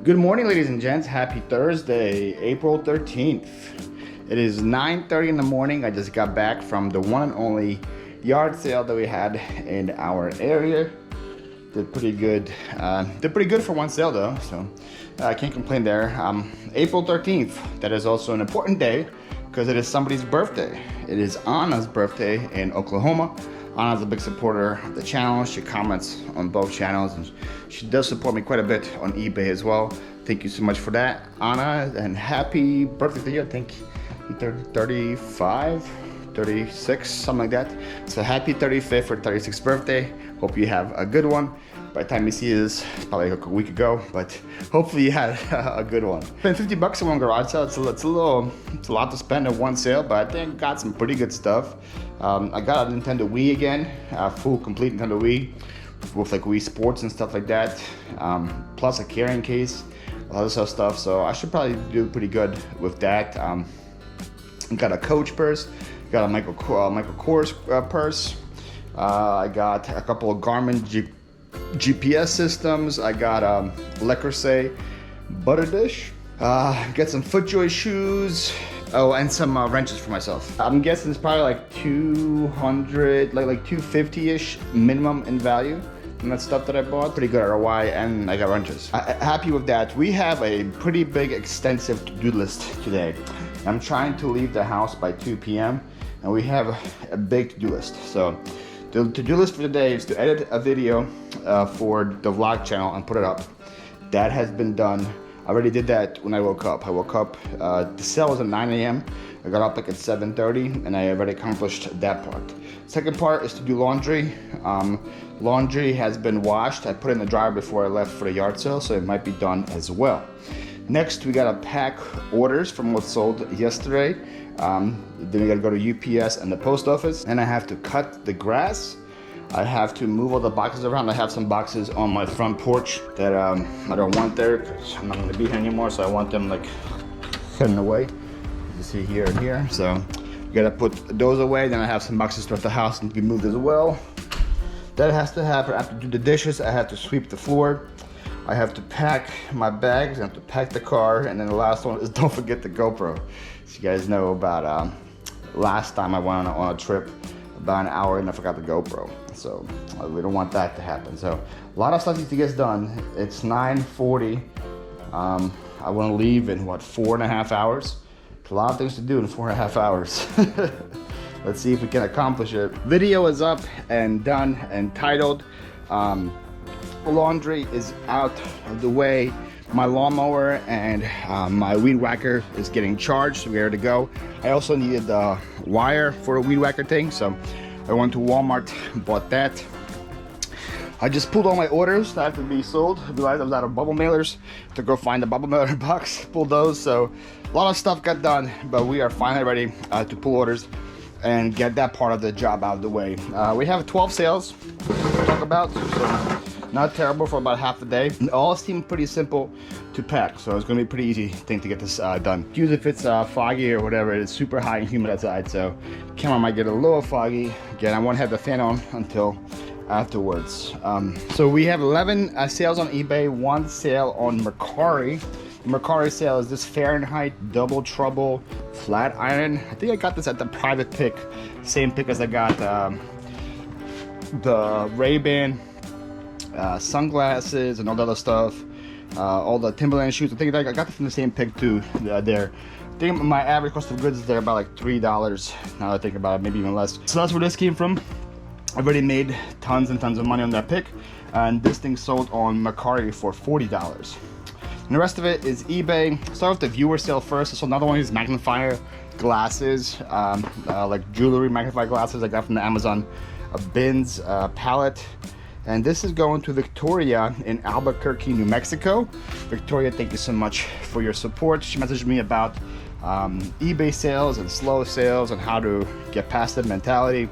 Good morning, ladies and gents. Happy Thursday, April 13th. It is 9:30 in the morning. I just got back from the one and only yard sale that we had in our area. Did pretty good. Did pretty good for one sale though, so I can't complain there. April 13th. That is also an important day because it is somebody's birthday. It is Anna's birthday in Oklahoma. Anna's a big supporter of the channel. She comments on both channels and she does support me quite a bit on eBay as well. Thank you so much for that, Anna, and happy birthday to you. I think you're 35, 36, something like that. So happy 35th or 36th birthday. Hope you have a good one. By the time you see this, it's probably like a week ago, but hopefully you had a good one. Spent $50 on one garage sale. It's a lot to spend in one sale, but I think I got some pretty good stuff. I got a Nintendo Wii again, a full complete Nintendo Wii with like Wii Sports and stuff like that, plus a carrying case, all this other stuff. So I should probably do pretty good with that. Got a Coach purse, got a Michael Kors purse. I got a couple of Garmin GPS systems. I got Le Creuset butter dish. Got some FootJoy shoes. Oh, and some wrenches for myself. I'm guessing it's probably like 200, like 250-ish minimum in value. And that stuff that I bought, pretty good ROI, and I got wrenches. Happy with that. We have a pretty big, extensive to-do list today. I'm trying to leave the house by 2 p.m. and we have a big to-do list. So the to-do list for today is to edit a video for the vlog channel and put it up. That has been done. I already did that when I woke up. The sale was at 9 a.m. I got up like at 7:30 and I already accomplished that part. Second part is to do laundry. Laundry has been washed. I put it in the dryer before I left for the yard sale, so it might be done as well. Next, we gotta pack orders from what sold yesterday. Then we gotta go to UPS and the post office. And I have to cut the grass. I have to move all the boxes around. I have some boxes on my front porch that I don't want there because I'm not gonna be here anymore, so I want them like hidden away. You see here and here. So you gotta put those away. Then I have some boxes throughout the house and be moved as well. That has to happen. I have to do the dishes. I have to sweep the floor. I have to pack my bags. I have to pack the car. And then the last one is don't forget the GoPro. So you guys know about last time I went on a trip, about an hour and I forgot the GoPro. So we don't want that to happen. So a lot of stuff needs to get done. It's 9:40. I want to leave in what, 4.5 hours? It's a lot of things to do in 4.5 hours. Let's see if we can accomplish it. Video is up and done and titled. Laundry is out of the way. My lawnmower and my weed whacker is getting charged, so we're ready to go. I also needed the wire for a weed whacker thing, so I went to Walmart, bought that. I just pulled all my orders that have to be sold. I realized I was out of bubble mailers to go find the bubble mailer box, pull those. So a lot of stuff got done, but we are finally ready to pull orders and get that part of the job out of the way. We have 12 sales to talk about, so not terrible for about half a day. It all seemed pretty simple to pack, so it's gonna be a pretty easy thing to get this done. Usually if it's foggy or whatever, it's super hot and humid outside, so camera might get a little foggy. Again, I won't have the fan on until afterwards. So we have 11 sales on eBay, 1 sale on Mercari. The Mercari sale is this Fahrenheit Double Trouble flat iron. I think I got this at the private pick, same pick as I got the Ray-Ban sunglasses and all the other stuff, all the Timberland shoes. I think I got this from the same pick too there. I think my average cost of goods is there about like $3 now that I think about it, maybe even less. So that's where this came from. I've already made tons and tons of money on that pick, and this thing sold on Mercari for $40. And the rest of it is eBay. Start with the viewer sale first. So another one is magnifier glasses, like jewelry magnifier glasses I got from the Amazon bins palette. And this is going to Victoria in Albuquerque, New Mexico. Victoria, thank you so much for your support. She messaged me about eBay sales and slow sales and how to get past that mentality.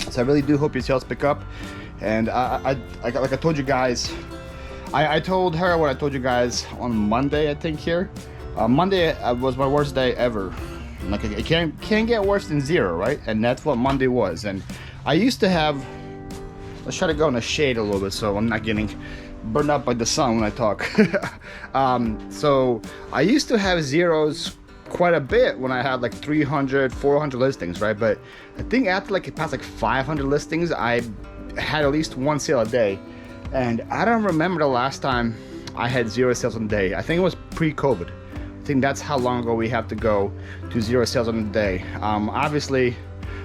So I really do hope your sales pick up. And like I told you guys, I told her what I told you guys on Monday, I think here. Monday was my worst day ever. Like it can't get worse than 0, right? And that's what Monday was. And I used to have, let's try to go in the shade a little bit so I'm not getting burned up by the sun when I talk. So I used to have zeros quite a bit when I had like 300, 400 listings, right? But I think after like it passed like 500 listings, I had at least one sale a day. And I don't remember the last time I had 0 sales on a day. I think it was pre-COVID. I think that's how long ago we have to go to 0 sales on a day. Obviously,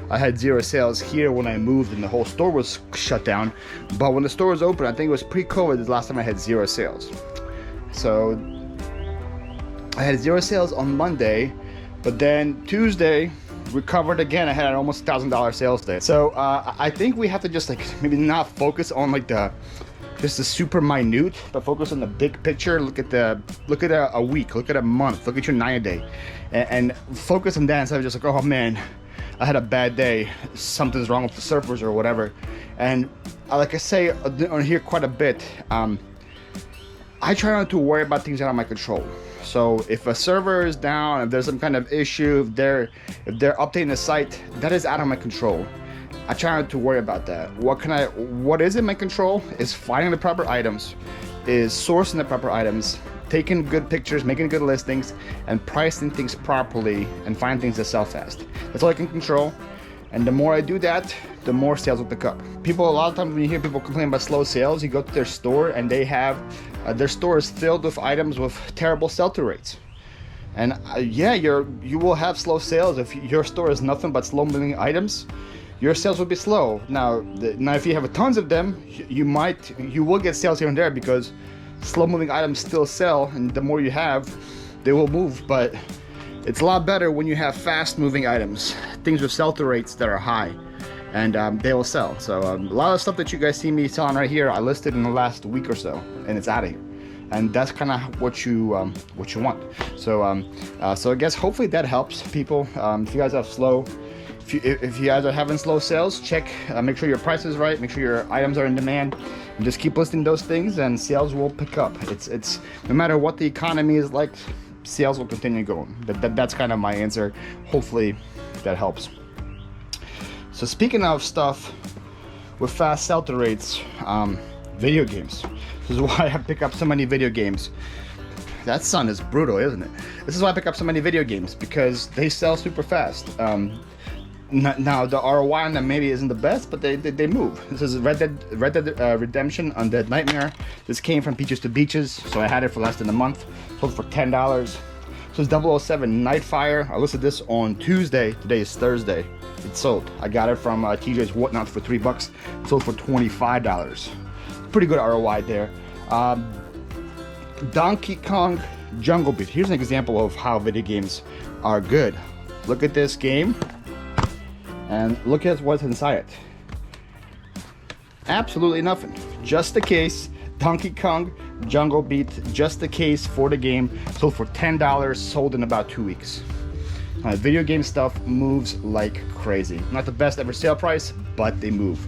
I had 0 sales here when I moved and the whole store was shut down. But when the store was open, I think it was pre-COVID, the last time I had 0 sales. So I had 0 sales on Monday, but then Tuesday recovered again. I had an almost $1,000 sales day. So I think we have to just like maybe not focus on like just the super minute, but focus on the big picture. Look at a week, look at a month, look at your 9-day, and focus on that instead of just like, oh man, I had a bad day, something's wrong with the servers or whatever. And like I say on here quite a bit, I try not to worry about things out of my control. So if a server is down, if there's some kind of issue, if they're updating the site, that is out of my control. I try not to worry about that. What is in my control is finding the proper items, is sourcing the proper items, taking good pictures, making good listings, and pricing things properly and find things that sell fast. That's all I can control. And the more I do that, the more sales will pick up. People, a lot of times when you hear people complain about slow sales, you go to their store and they have, their store is filled with items with terrible sell-through rates. And yeah, you will have slow sales. If your store is nothing but slow-moving items, your sales will be slow. Now if you have tons of them, you will get sales here and there because slow-moving items still sell, and the more you have, they will move. But it's a lot better when you have fast-moving items, things with sell-through rates that are high, and they will sell. So a lot of stuff that you guys see me selling right here, I listed in the last week or so, and it's out of here. And that's kind of what you want. So so I guess hopefully that helps people. If you guys have if you guys are having slow sales, check, make sure your price is right, make sure your items are in demand, and just keep listing those things, and sales will pick up. It's no matter what the economy is like, sales will continue going. That's kind of my answer. Hopefully that helps. So speaking of stuff with fast sell-through rates, video games. This is why I pick up so many video games. That sun is brutal, isn't it? This is why I pick up so many video games, because they sell super fast. Now the ROI on them maybe isn't the best, but they move. This is Red Dead Redemption Undead Nightmare. This came from Peaches to Beaches, so I had it for less than a month. Sold for $10. So it's 007 Nightfire. I listed this on Tuesday. Today is Thursday. It's sold. I got it from TJ's Whatnot for $3. It sold for $25. Pretty good ROI there. Donkey Kong Jungle Beat. Here's an example of how video games are good. Look at this game, and look at what's inside it. Absolutely nothing. Just the case. Donkey Kong Jungle Beat, just the case for the game. Sold for $10, sold in about 2 weeks. Video game stuff moves like crazy. Not the best ever sale price, but they move.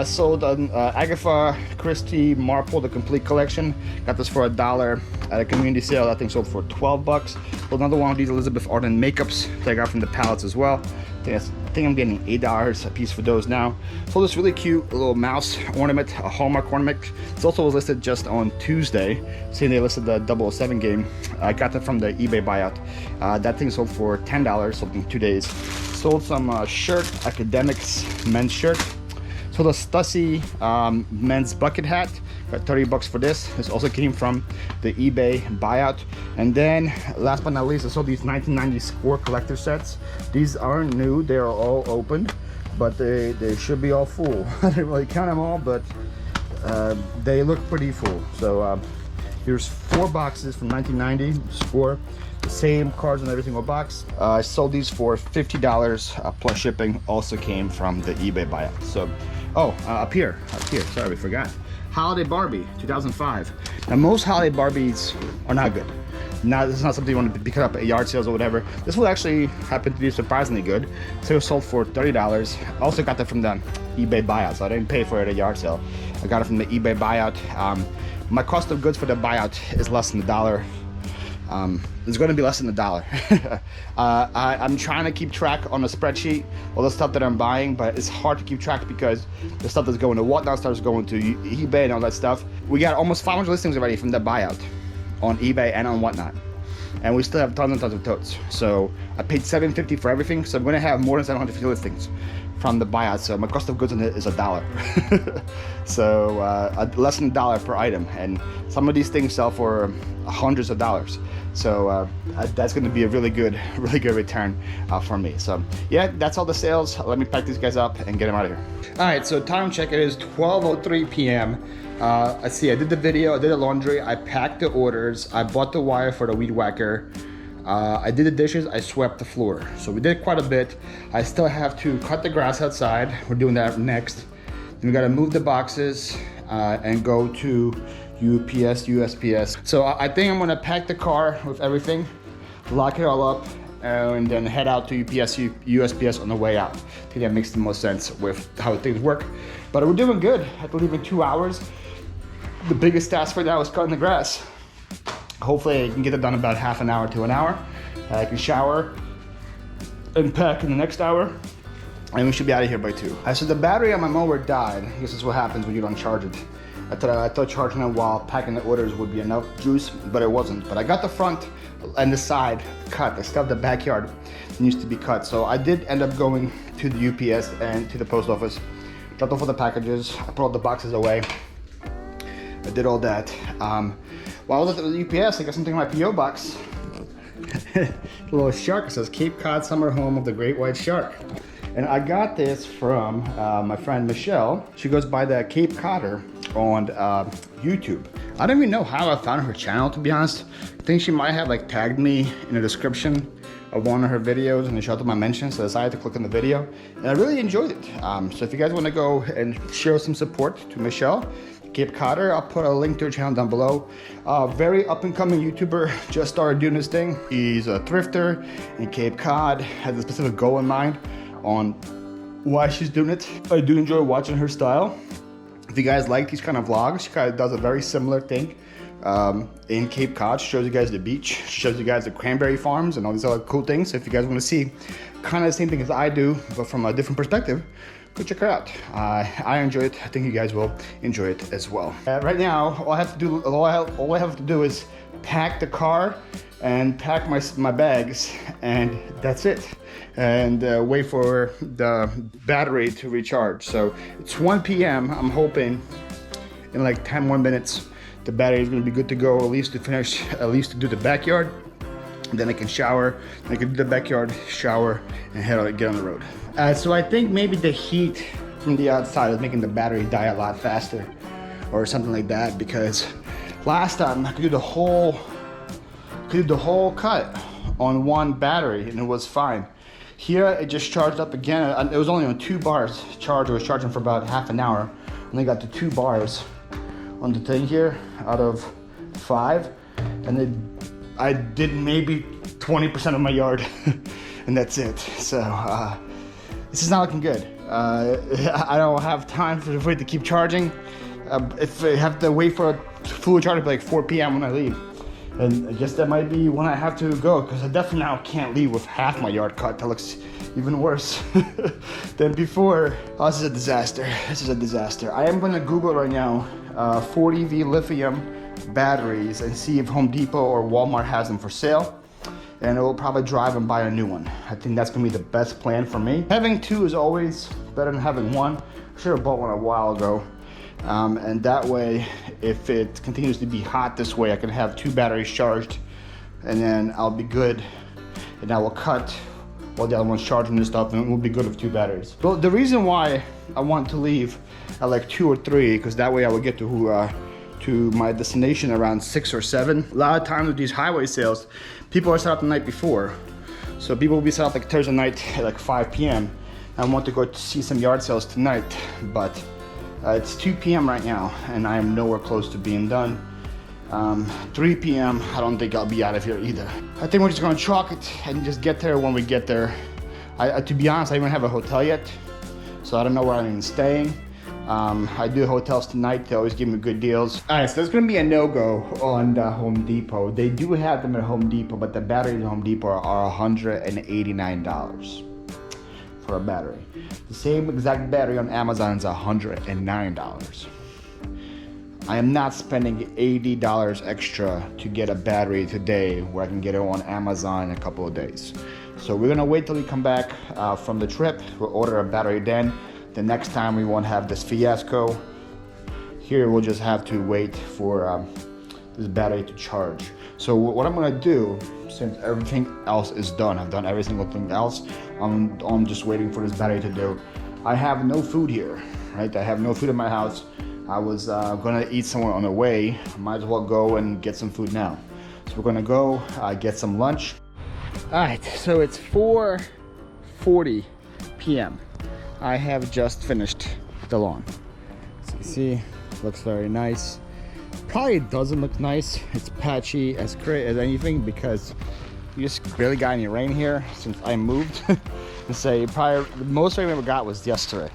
Sold Agatha Christie Marple, the complete collection. Got this for $1 at a community sale. That thing sold for $12. Sold another one of these Elizabeth Arden makeups that I got from the palettes as well. I think I'm getting $8 a piece for those now. Sold this really cute little mouse ornament, a Hallmark ornament. This also was listed just on Tuesday, saying they listed the 007 game. I got that from the eBay buyout. That thing sold for $10, sold in 2 days. Sold some shirt, academics men's shirt. Sold a Stussy men's bucket hat. Got $30 for this. This also came from the eBay buyout. And then, last but not least, I sold these 1990 Score collector sets. These aren't new, they are all open, but they should be all full. I didn't really count them all, but they look pretty full. So here's 4 boxes from 1990 Score. The same cards in every single box. I sold these for $50 plus shipping. Also came from the eBay buyout. So, up here, sorry, we forgot. Holiday Barbie, 2005. Now most holiday Barbies are not good. Now this is not something you want to pick up at yard sales or whatever. This will actually happen to be surprisingly good. So it was sold for $30. I also got that from the eBay buyout, so I didn't pay for it at a yard sale. I got it from the eBay buyout. My cost of goods for the buyout is less than $1. it's going to be less than $1. I'm trying to keep track on a spreadsheet all the stuff that I'm buying, but it's hard to keep track because the stuff that's going to Whatnot starts going to eBay and all that stuff. We got almost 500 listings already from the buyout on eBay and on Whatnot, and we still have tons and tons of totes. So I paid $750 for everything, so I'm going to have more than 750 listings from the buyout. So my cost of goods on it is $1. So less than $1 per item, and some of these things sell for hundreds of dollars. So that's going to be a really good return for me. So yeah, that's all the sales. Let me pack these guys up and get them out of here. All right, so time check. It is 12:03 p.m. I see. I did the video. I did the laundry. I packed the orders. I bought the wire for the weed whacker. I did the dishes. I swept the floor. So we did quite a bit. I still have to cut the grass outside. We're doing that next. Then we got to move the boxes and go to UPS, USPS. So I think I'm gonna pack the car with everything, lock it all up, and then head out to UPS, USPS on the way out. I think that makes the most sense with how things work. But we're doing good. I believe in 2 hours. The biggest task right now is cutting the grass. Hopefully I can get it done about half an hour to an hour. I can shower and pack in the next hour, and we should be out of here by 2. So the battery on my mower died. I guess that's what happens when you don't charge it. I thought charging it while packing the orders would be enough juice, but it wasn't. But I got the front and the side cut. I still have the backyard needs to be cut. So I did end up going to the UPS and to the post office, dropped off all the packages. I put all the boxes away. I did all that. While I was at the UPS, I got something in my PO box. A little shark. It says Cape Cod Summer Home of the Great White Shark. And I got this from my friend Michelle. She goes by the Cape Codder on YouTube. I don't even know how I found her channel, to be honest. I think she might have like tagged me in the description of one of her videos and it showed up my mentions, so I decided to click on the video. And I really enjoyed it. So if you guys want to go and show some support to Michelle, Cape Codder, I'll put a link to her channel down below. Very up and coming YouTuber, just started doing this thing. He's a thrifter in Cape Cod, has a specific goal in mind on why she's doing it. I do enjoy watching her style. If you guys like these kind of vlogs, she kind of does a very similar thing in Cape Cod. She shows you guys the beach, she shows you guys the cranberry farms and all these other cool things. So if you guys want to see kind of the same thing as I do, but from a different perspective, go check her out. I enjoy it. I think you guys will enjoy it as well. Right now, all I have to do is pack the car and pack my bags, and that's it. And wait for the battery to recharge. So it's 1 p.m. I'm hoping in like 10 more minutes the battery is going to be good to go, at least to do the backyard. And then I can shower, and I can do the backyard, shower, and get on the road. So I think maybe the heat from the outside is making the battery die a lot faster or something like that, because last time I could do the whole cut on one battery and it was fine. Here it just charged up again. It was only on 2 bars charge. I was charging for about half an hour. And I got to 2 bars on the thing here out of 5. And I did maybe 20% of my yard and that's it. So this is not looking good. I don't have time for it to keep charging. If I have to wait for a full charge, it'll be like 4 p.m. when I leave. And I guess that might be when I have to go, because I definitely now can't leave with half my yard cut. That looks even worse than before. Oh, this is a disaster. This is a disaster. I am gonna Google right now 40V lithium batteries and see if Home Depot or Walmart has them for sale. And I will probably drive and buy a new one. I think that's gonna be the best plan for me. Having 2 is always better than having 1. I should have bought one a while ago. And that way, if it continues to be hot this way, I can have 2 batteries charged, and then I'll be good. And I will cut while the other one's charging and stuff, and we'll be good with 2 batteries. But the reason why I want to leave at like 2 or 3, because that way I will get to my destination around 6 or 7. A lot of times with these highway sales, people are set up the night before. So people will be set up like Thursday night at like 5 p.m. I want to go see some yard sales tonight, but it's 2 p.m. right now, and I am nowhere close to being done. 3 p.m., I don't think I'll be out of here either. I think we're just gonna chalk it and just get there when we get there. To be honest, I don't even have a hotel yet, so I don't know where I'm even staying. I do hotels tonight. They always give me good deals. All right, so there's gonna be a no-go on the Home Depot. They do have them at Home Depot, but the batteries at Home Depot are $189 for a battery. The same exact battery on Amazon is $109. I am not spending $80 extra to get a battery today where I can get it on Amazon in a couple of days. So we're gonna wait till we come back from the trip. We'll order a battery then. The next time we won't have this fiasco. Here we'll just have to wait for this battery to charge. So what I'm gonna do, since everything else is done, I've done every single thing else, I'm just waiting for this battery to do. I have no food here, right? I have no food in my house. I was gonna eat somewhere on the way. Might as well go and get some food now. So we're gonna go get some lunch. All right, so it's 4:40 p.m. I have just finished the lawn. So you see, looks very nice. Probably doesn't look nice. It's patchy as great as anything because you just barely got any rain here since I moved. And say probably the most rain we ever got was yesterday,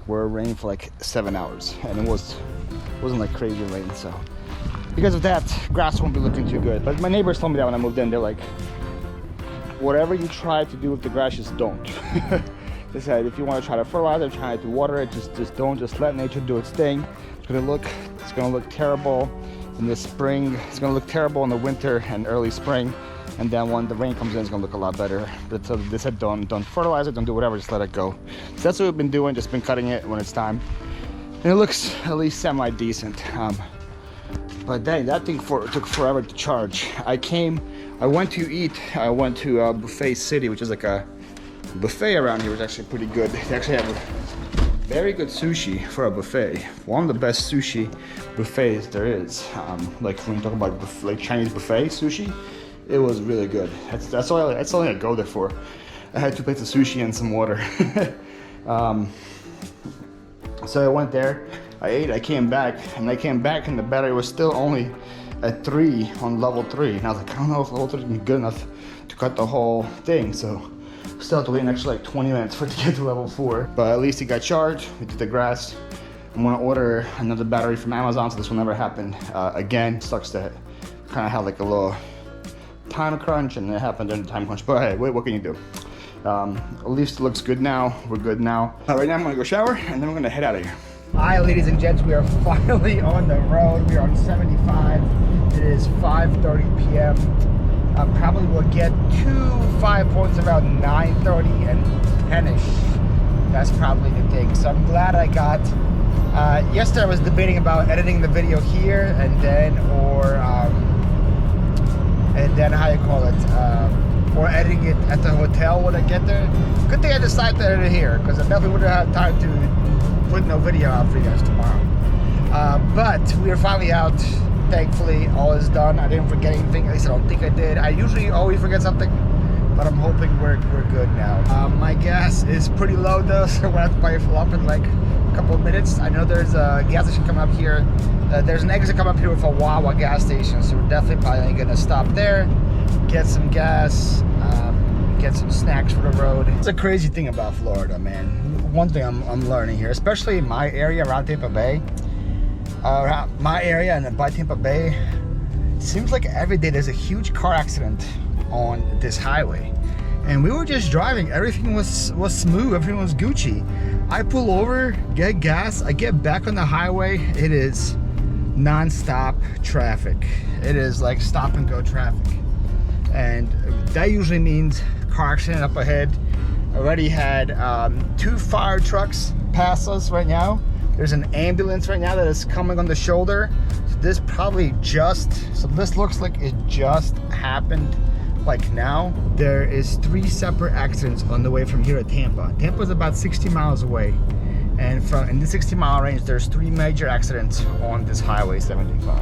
where it rained for like 7 hours, and it wasn't like crazy rain. So because of that, grass won't be looking too good. But my neighbors told me that when I moved in, they're like, whatever you try to do with the grass, just don't. They said if you want to try to fertilize it, try to water it, just don't. Just let nature do its thing. It's gonna look terrible in the spring. It's gonna look terrible in the winter and early spring. And then when the rain comes in, it's gonna look a lot better. But so they said don't fertilize it, don't do whatever, just let it go. So that's what we've been doing. Just been cutting it when it's time, and it looks at least semi-decent. But dang, that thing took forever to charge. I went to eat. I went to Buffet City, which is like a buffet around here. It's actually pretty good. They actually have very good sushi for a buffet. One of the best sushi buffets there is. Like when you talk about like Chinese buffet sushi, it was really good. That's all I go there for. I had 2 plates of sushi and some water. So I went there, I ate, I came back, and the battery was still only at 3 on level 3. And I was like, I don't know if level 3 is good enough to cut the whole thing. So still have to wait an extra like 20 minutes for it to get to level 4. But at least it got charged. We did the grass. I'm gonna order another battery from Amazon so this will never happen again. Sucks that kind of had like a little time crunch and it happened during the time crunch. But hey, what can you do? At least it looks good now. We're good now. Right now I'm gonna go shower and then we're gonna head out of here. Hi, ladies and gents, we are finally on the road. We are on 75. It is 5:30 p.m. Probably will get to 5 points around 9:30 and 10ish. That's probably the thing. So I'm glad I got. Yesterday I was debating about editing the video here and then how you call it, or editing it at the hotel when I get there. Good thing I decided to edit it here because I definitely wouldn't have time to put no video out for you guys tomorrow. But we are finally out. Thankfully, all is done. I didn't forget anything. At least I don't think I did. I usually always forget something, but I'm hoping we're good now. My gas is pretty low though, so we're gonna have to buy it full up in like a couple of minutes. I know there's a gas station coming up here. There's an exit coming up here with a Wawa gas station, so we're definitely probably gonna stop there, get some gas, get some snacks for the road. It's a crazy thing about Florida, man. One thing I'm learning here, especially in my area around Tampa Bay. My area and by Tampa Bay, it seems like every day there's a huge car accident on this highway. And we were just driving, everything was smooth, everything was Gucci. I pull over, get gas, I get back on the highway, it is non-stop traffic. It is like stop and go traffic. And that usually means car accident up ahead. Already had 2 fire trucks pass us right now. There's an ambulance right now that is coming on the shoulder. So this looks like it just happened like now. There is 3 separate accidents on the way from here to Tampa. Tampa's about 60 miles away. And in the 60-mile range, there's 3 major accidents on this highway 75.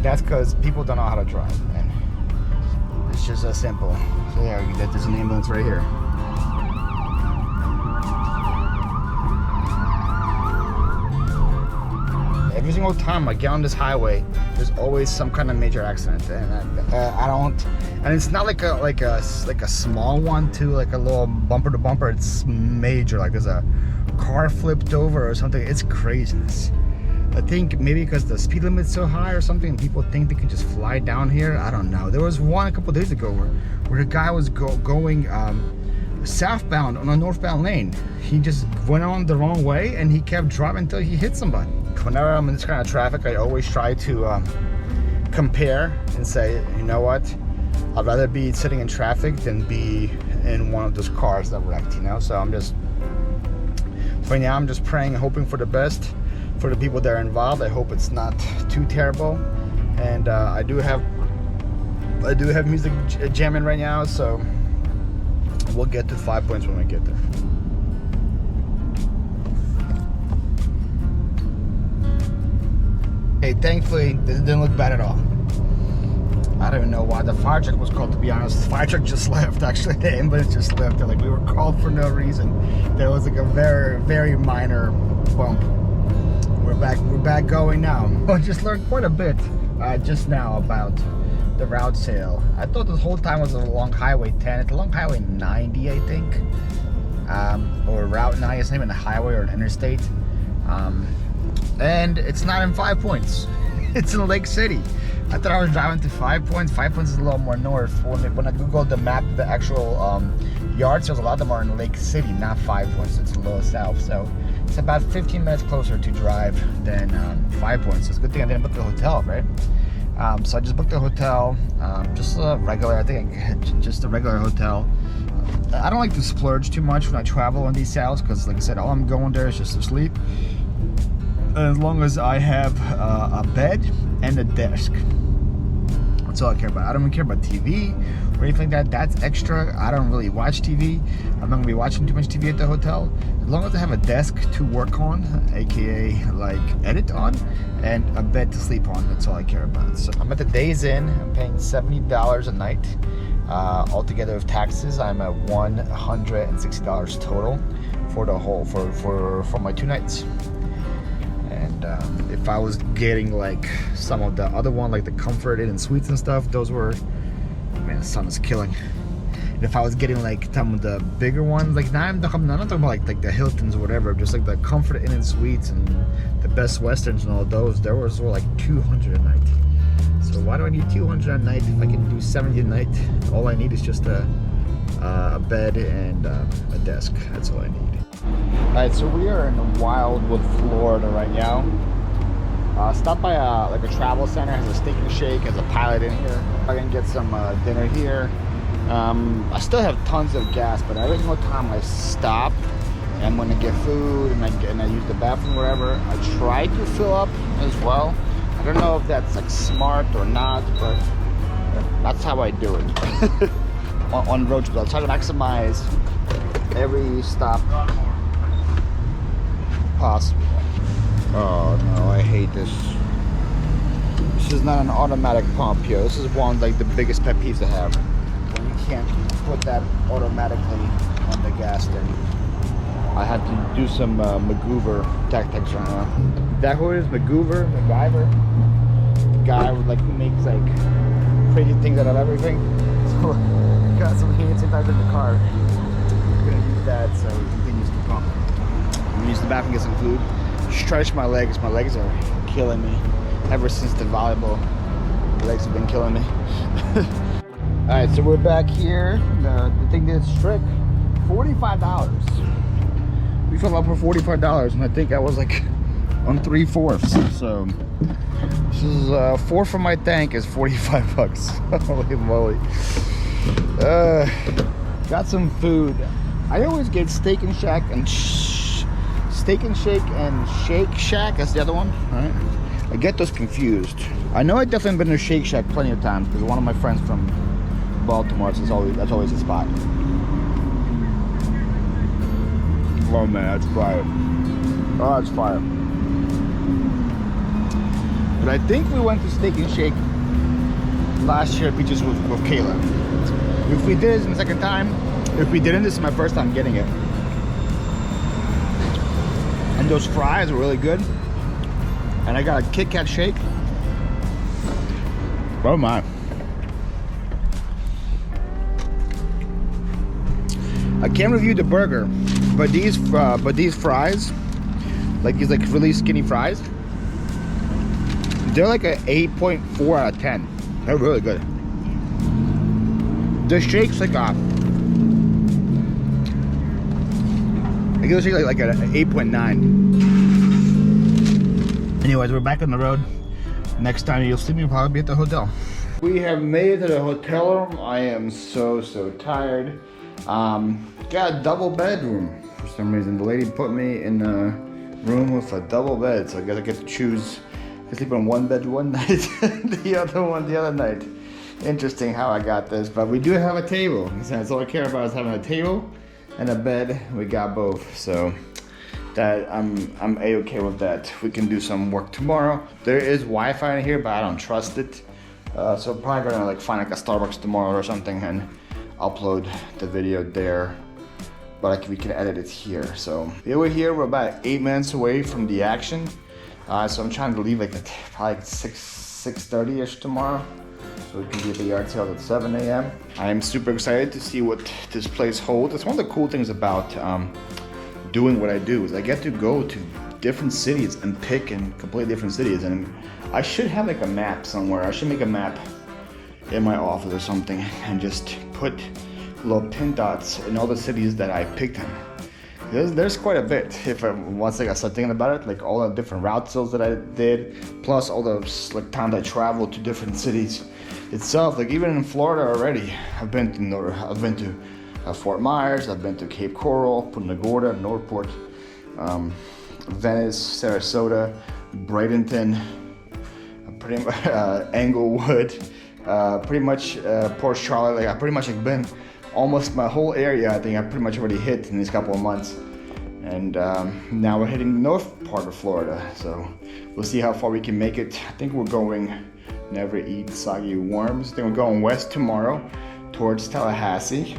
That's because people don't know how to drive, and it's just that simple. So yeah, there's an ambulance right here. Every single time I get on this highway, there's always some kind of major accident, and and it's not like a small one too, like a little bumper to bumper. It's major. Like there's a car flipped over or something. It's craziness. I think maybe because the speed limit's so high or something, people think they can just fly down here. I don't know. There was one a couple days ago where the guy was going southbound on a northbound lane. He just went on the wrong way and he kept driving until he hit somebody. Whenever I'm in this kind of traffic, I always try to compare and say, you know what, I'd rather be sitting in traffic than be in one of those cars that wrecked, you know. So I'm just, right now I'm just praying, hoping for the best for the people that are involved. I hope it's not too terrible. And I do have music jamming right now, so we'll get to 5 points when we get there. Hey, thankfully, this didn't look bad at all. I don't even know why the fire truck was called, to be honest. The fire truck just left, actually. The ambulance just left. Like, we were called for no reason. There was like a very, very minor bump. We're back going now. I just learned quite a bit just now about the route sale. I thought this whole time was along Highway 10. It's along Highway 90, I think. Or Route 9. It's not even a highway or an interstate. And it's not in 5 Points. It's in Lake City. I thought I was driving to 5 Points. 5 Points is a little more north. When I googled the map, the actual yard sales, a lot of them are in Lake City, not 5 Points. It's a little south. So it's about 15 minutes closer to drive than 5 Points. So it's a good thing I didn't book the hotel, right? So I just booked a hotel, just a regular, I think just a regular hotel. I don't like to splurge too much when I travel on these sales because, like I said, all I'm going there is just to sleep. As long as I have a bed and a desk, that's all I care about. I don't even care about TV or anything like that. That's extra. I don't really watch TV. I'm not gonna be watching too much TV at the hotel. As long as I have a desk to work on, aka like edit on, and a bed to sleep on, that's all I care about. So I'm at the Days Inn. I'm paying $70 a night. Altogether with taxes, I'm at $160 total for the whole for my 2 nights. And if I was getting like some of the other one, like the Comfort Inn and Suites and stuff, those were, man, the sun is killing. And if I was getting like some of the bigger ones, like I'm not talking about like the Hiltons or whatever, just like the Comfort Inn and Suites and the Best Westerns and all those, there were like $200 a night. So why do I need $200 a night if I can do 70 a night? All I need is just a bed and a desk. That's all I need. Alright, so we are in Wildwood, Florida right now. Stopped by like a travel center, has a steak and shake, has a pilot in here. I can get some dinner here. I still have tons of gas, but every single time I stop, I'm gonna get food and I use the bathroom, wherever. I try to fill up as well. I don't know if that's like smart or not, but that's how I do it. on road trips, I'll try to maximize every stop possible. Oh no, I hate this. This is not an automatic pump here. This is one like the biggest pet peeves I have. When you can't put that automatically on the gas tank. I had to do some MacGyver tactics right now. That who it is? MacGyver? The guy like who makes like crazy things out of everything. So I got some hand sanitizer in the car. I'm gonna use that so we can use the pump. I'm gonna use the bathroom and get some food. Stretch my legs. My legs are killing me. Ever since the volleyball, the legs have been killing me. Alright, so we're back here. The thing did strict. $45. We filled up for $45, and I think I was like on 3/4. So this is 4 from my tank is $45. Holy moly! Got some food. I always get Steak and Shack and Steak and Shake and Shake Shack. That's the other one, right? I get those confused. I know I've definitely been to Shake Shack plenty of times because one of my friends from Baltimore, that's always a spot. Oh man, that's fire. Oh, that's fire. But I think we went to Steak and Shake last year at Beaches with Kayla. If we did it the second time, if we didn't, this is my first time getting it. And those fries were really good. And I got a Kit Kat shake. Oh my. I can't review the burger But these fries, like these like really skinny fries, they're like a 8.4 out of 10. They're really good. The shake's like a, I guess like an 8.9. Anyways, we're back on the road. Next time you'll see me, we'll probably be at the hotel. We have made it to the hotel room. I am so tired. Got a double bedroom. For some reason, the lady put me in a room with a double bed, so I guess I get to choose. I sleep on one bed one night, the other one the other night. Interesting how I got this, but we do have a table. That's all I care about is having a table and a bed. We got both, so that I'm a-okay with that. We can do some work tomorrow. There is Wi-Fi in here, but I don't trust it. So probably gonna like find like a Starbucks tomorrow or something and upload the video there. But like we can edit it here. So we're here. We're about 8 minutes away from the action. So I'm trying to leave like probably like 6:30ish tomorrow, so we can be at the yard sale at 7 a.m. I am super excited to see what this place holds. It's one of the cool things about doing what I do is I get to go to different cities and pick in completely different cities. And I should have like a map somewhere. I should make a map in my office or something and just put little pin dots in all the cities that I picked in. There's quite a bit. Once I start thinking about it, like all the different route sales that I did, plus all those like times I traveled to different cities itself. Like even in Florida already, I've been to Fort Myers, I've been to Cape Coral, Punta Gorda, Northport, Venice, Sarasota, Bradenton, pretty much Englewood, pretty much Port Charlotte. Like I pretty much have been almost my whole area. I think I pretty much already hit in these couple of months. And now we're hitting the north part of Florida. So we'll see how far we can make it. I think we're going, never eat soggy worms. I think we're going west tomorrow towards Tallahassee.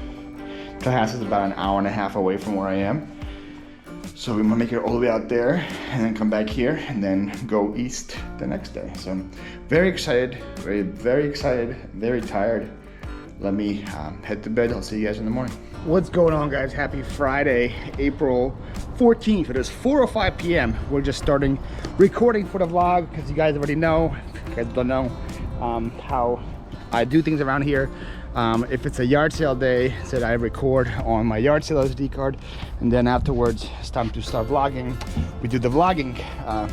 Tallahassee is about an hour and a half away from where I am. So we might make it all the way out there and then come back here and then go east the next day. So I'm very excited, very excited, very tired. Let me head to bed. I'll see you guys in the morning. What's going on, guys? Happy Friday, April 14th. It is 4:05 p.m. We're just starting recording for the vlog because you guys already know, if you guys don't know, how I do things around here. If it's a yard sale day, so I record on my yard sale SD card, and then afterwards it's time to start vlogging. We do the vlogging,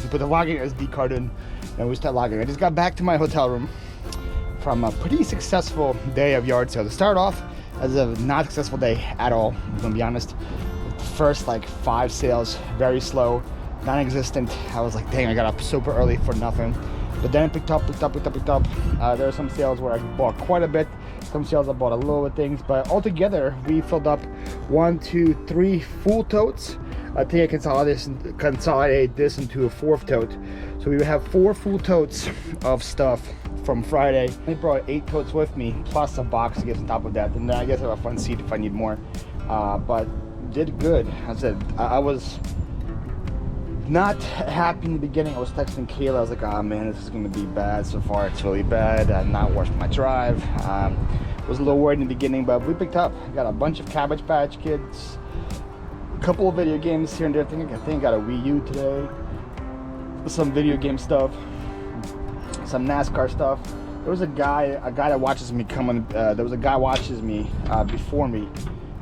we put the vlogging SD card in, and we start vlogging. I just got back to my hotel room from a pretty successful day of yard sale. To start off as a not successful day at all, I'm gonna be honest. The first like 5 sales, very slow, non-existent. I was like, dang, I got up super early for nothing. But then it picked up. There are some sales where I bought quite a bit. Some sales I bought a little bit of things, but altogether we filled up 1, 2, 3 full totes. I think I consolidate this into a 4th tote. So we would have 4 full totes of stuff from Friday. I brought 8 totes with me, plus a box to get on top of that. And then I guess I have a front seat if I need more. But did good. I said, I was not happy in the beginning. I was texting Kayla. I was like, oh man, this is gonna be bad. So far it's really bad. I not washed my drive. Was a little worried in the beginning, but we picked up. Got a bunch of Cabbage Patch Kids, a couple of video games here and there. I think I got a Wii U today. Some video game stuff, some NASCAR stuff. There was a guy that watches me coming. There was a guy watches me before me.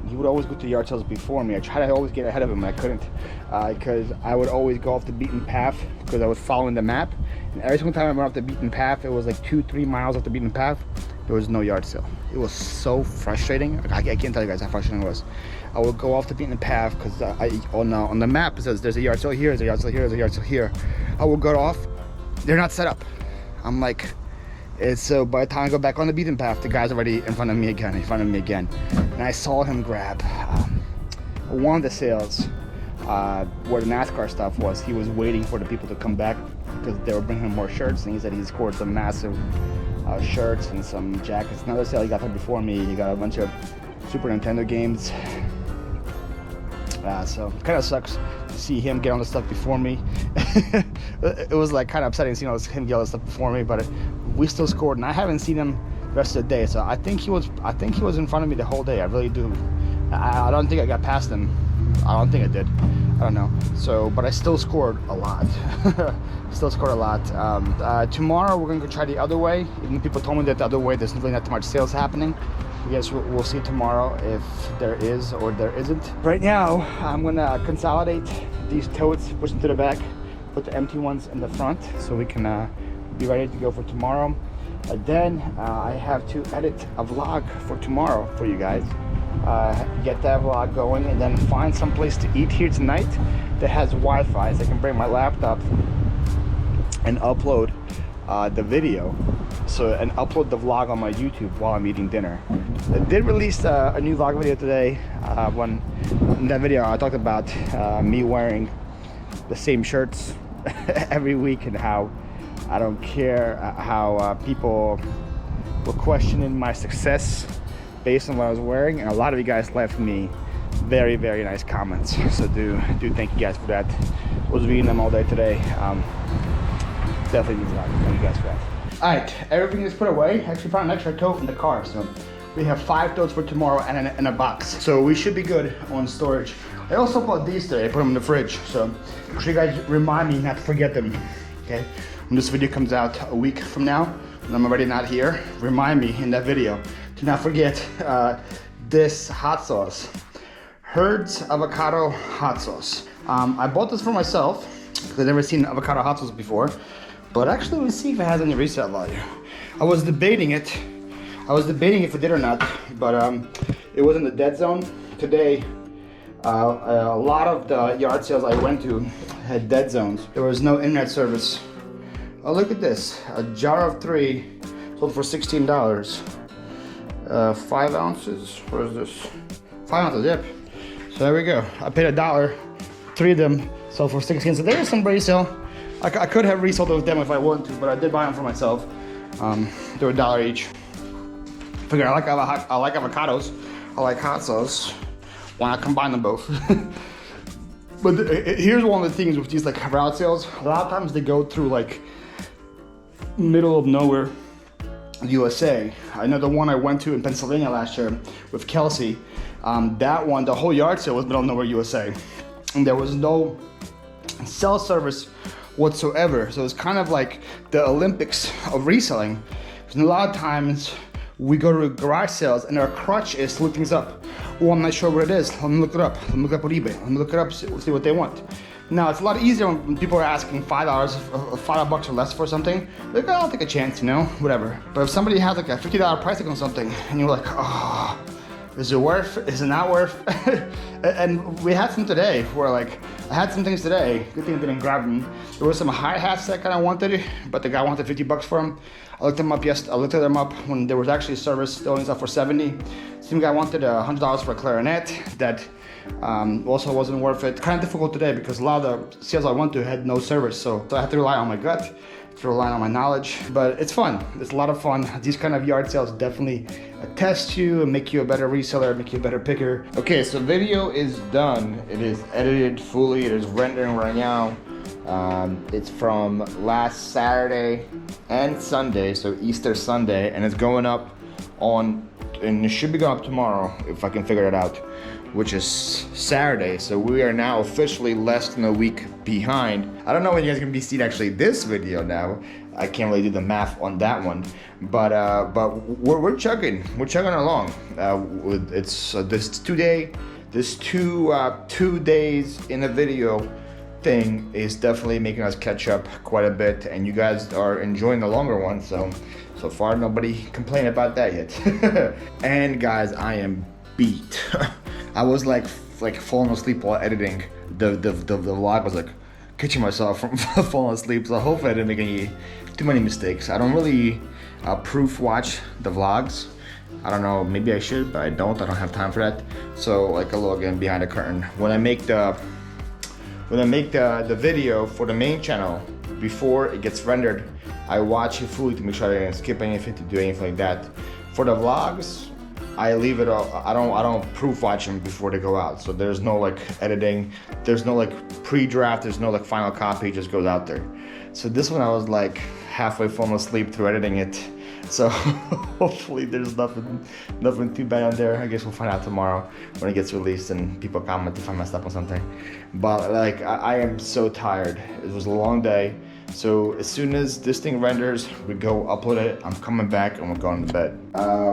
He would always go to yard sales before me. I tried to always get ahead of him, and I couldn't, because I would always go off the beaten path because I was following the map. And every single time I went off the beaten path, it was like 2-3 miles off the beaten path. There was no yard sale. It was so frustrating. I can't tell you guys how frustrating it was. I would go off the beaten path because on the map it says there's a yard sale here, there's a yard sale here, there's a yard sale here. I would go off. They're not set up. I'm like, so by the time I go back on the beaten path, the guy's already in front of me again, And I saw him grab one of the sales where the NASCAR stuff was. He was waiting for the people to come back because they were bringing him more shirts, and he said he scored some massive shirts and some jackets. Another sale he got there before me. He got a bunch of Super Nintendo games. So it kind of sucks to see him get all the stuff before me. It was like kind of upsetting seeing him get all the stuff before me, but we still scored, and I haven't seen him the rest of the day. So I think he was in front of me the whole day. I really do. I don't think I got past him I don't think I did. I don't know. So, but I still scored a lot. Still scored a lot. Tomorrow we're gonna go try the other way. Even people told me that the other way there's really not too much sales happening. I guess we'll see tomorrow if there is or there isn't. Right now, I'm gonna consolidate these totes, push them to the back, put the empty ones in the front, so we can be ready to go for tomorrow. And then I have to edit a vlog for tomorrow for you guys. Get that vlog going, and then find some place to eat here tonight that has Wi-Fi, so I can bring my laptop and upload the video, and upload the vlog on my YouTube while I'm eating dinner. I did release a new vlog video today. When in that video I talked about me wearing the same shirts every week, and how I don't care how people were questioning my success based on what I was wearing, and a lot of you guys left me very, very nice comments. So do thank you guys for that. I was reading them all day today. Definitely need to thank you guys for that. All right, everything is put away. Actually found an extra tote in the car, so we have 5 totes for tomorrow and a box. So we should be good on storage. I also bought these today. I put them in the fridge, so make sure you guys remind me not to forget them. Okay, when this video comes out a week from now, when I'm already not here, remind me in that video to not forget this hot sauce. Herd's avocado hot sauce. I bought this for myself because I've never seen avocado hot sauce before, but actually we'll see if it has any resale value. I was debating if it did or not, but it was in the dead zone. Today, a lot of the yard sales I went to had dead zones. There was no internet service. Oh, look at this. A jar of 3 sold for $16. 5 ounces. What is this? 5 ounces, yep. So there we go. I paid $1. 3 of them sold for $16. So there's some resale. I could have resold those them if I wanted to, but I did buy them for myself. They were $1 each. Figure I like avocados. I like hot sauce. Why not combine them both? But here's one of the things with these like route sales. A lot of times they go through like middle of nowhere, USA. I know the one I went to in Pennsylvania last year with Kelsey. That one, the whole yard sale was middle of nowhere, USA, and there was no cell service whatsoever. So it's kind of like the Olympics of reselling. Because a lot of times we go to garage sales and our crutch is to look things up. Well, I'm not sure what it is. Let me look it up. Let me look it up on eBay. Let me look it up, see what they want. Now, it's a lot easier when people are asking $5 or less for something. Like, oh, I'll take a chance, you know, whatever. But if somebody has like a $50 price tag on something and you're like, oh, is it worth? Is it not worth? And we had some today where like, I had some things today. Good thing I didn't grab them. There were some hi-hats that I kind of wanted, but the guy wanted $50 for them. I looked them up when there was actually service. They only sold for $70. Some guy wanted $100 for a clarinet that also wasn't worth it. Kind of difficult today because a lot of the sales I went to had no service, so I had to rely on my gut, to rely on my knowledge. But it's fun. It's a lot of fun. These kind of yard sales definitely test you and make you a better reseller, make you a better picker. Okay, so video is done. It is edited fully. It is rendering right now. It's from last Saturday and Sunday, so Easter Sunday, and it's going up and it should be going up tomorrow if I can figure it out, which is Saturday. So we are now officially less than a week behind. I don't know when you guys are gonna be seeing actually this video now. I can't really do the math on that one, but we're chugging along. It's this 2 days in a video thing is definitely making us catch up quite a bit, and you guys are enjoying the longer one. So far nobody complained about that yet. And guys, I am beat. I was like falling asleep while editing the vlog. I was like catching myself from falling asleep, so hopefully I didn't make too many mistakes. I don't really proof watch the vlogs. I don't know, maybe I should, but I don't have time for that. So like a little again behind the curtain, when I make the video for the main channel, before it gets rendered, I watch it fully to make sure I didn't skip anything, to do anything like that. For the vlogs, I leave it all. I don't proof watch them before they go out. So there's no like editing, there's no like pre-draft, there's no like final copy, it just goes out there. So this one I was like halfway falling asleep through editing it. So hopefully there's nothing too bad on there. I guess we'll find out tomorrow when it gets released and people comment if I messed up on something. But like, I am so tired. It was a long day. So as soon as this thing renders, we go upload it. I'm coming back and we're going to bed.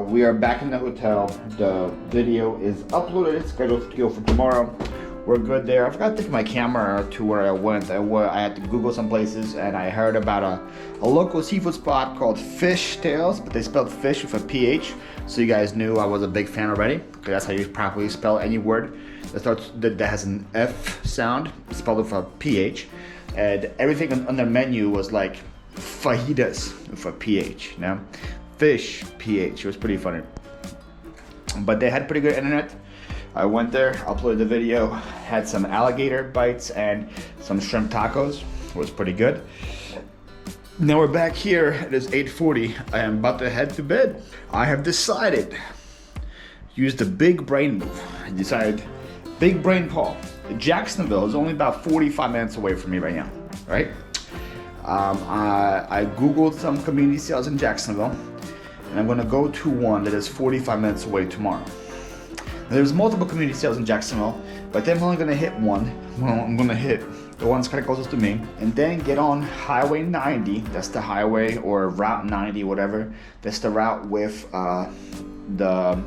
We are back in the hotel. The video is uploaded. It's scheduled to go for tomorrow. We're good there. I forgot to take my camera to where I went. I had to Google some places and I heard about a local seafood spot called Fish Tales, but they spelled fish with a PH. So you guys knew I was a big fan already, because that's how you properly spell any word that has an F sound, spelled with a PH. And everything on the menu was like fajitas with a PH, you know? Fish, PH. It was pretty funny. But they had pretty good internet. I went there, uploaded the video, had some alligator bites and some shrimp tacos. It was pretty good. Now we're back here. It is 8:40. I am about to head to bed. I have decided, use the big brain move. I decided, big brain Paul. Jacksonville is only about 45 minutes away from me right now, right? I Googled some community sales in Jacksonville, and I'm gonna go to one that is 45 minutes away tomorrow. There's multiple community sales in Jacksonville, but then I'm only gonna hit one. Well, I'm gonna hit the one that's kind of closest to me, and then get on Highway 90. That's the highway, or Route 90, whatever. That's the route with the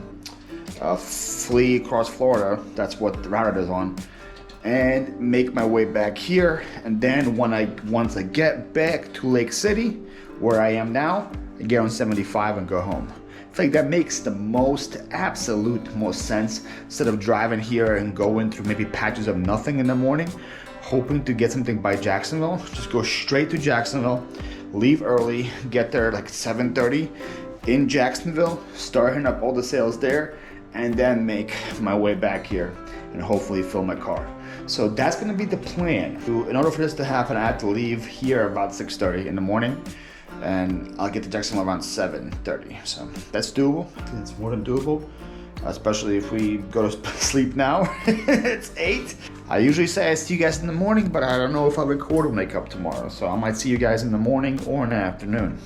FLEA ACROSS FLORIDA. That's what the route it is on. And make my way back here. And then once I get back to Lake City, where I am now, I get on 75 and go home. I think that makes the absolute most sense, instead of driving here and going through maybe patches of nothing in the morning, hoping to get something by Jacksonville. Just go straight to Jacksonville, leave early, get there like 7:30 in Jacksonville, start hitting up all the sales there, and then make my way back here and hopefully fill my car. So that's gonna be the plan. In order for this to happen, I have to leave here about 6:30 in the morning, and I'll get to Jacksonville around 7:30. So that's doable. I think it's more than doable, especially if we go to sleep now. It's 8. I usually say I see you guys in the morning, but I don't know if I'll record when I wake up tomorrow. So I might see you guys in the morning or in the afternoon.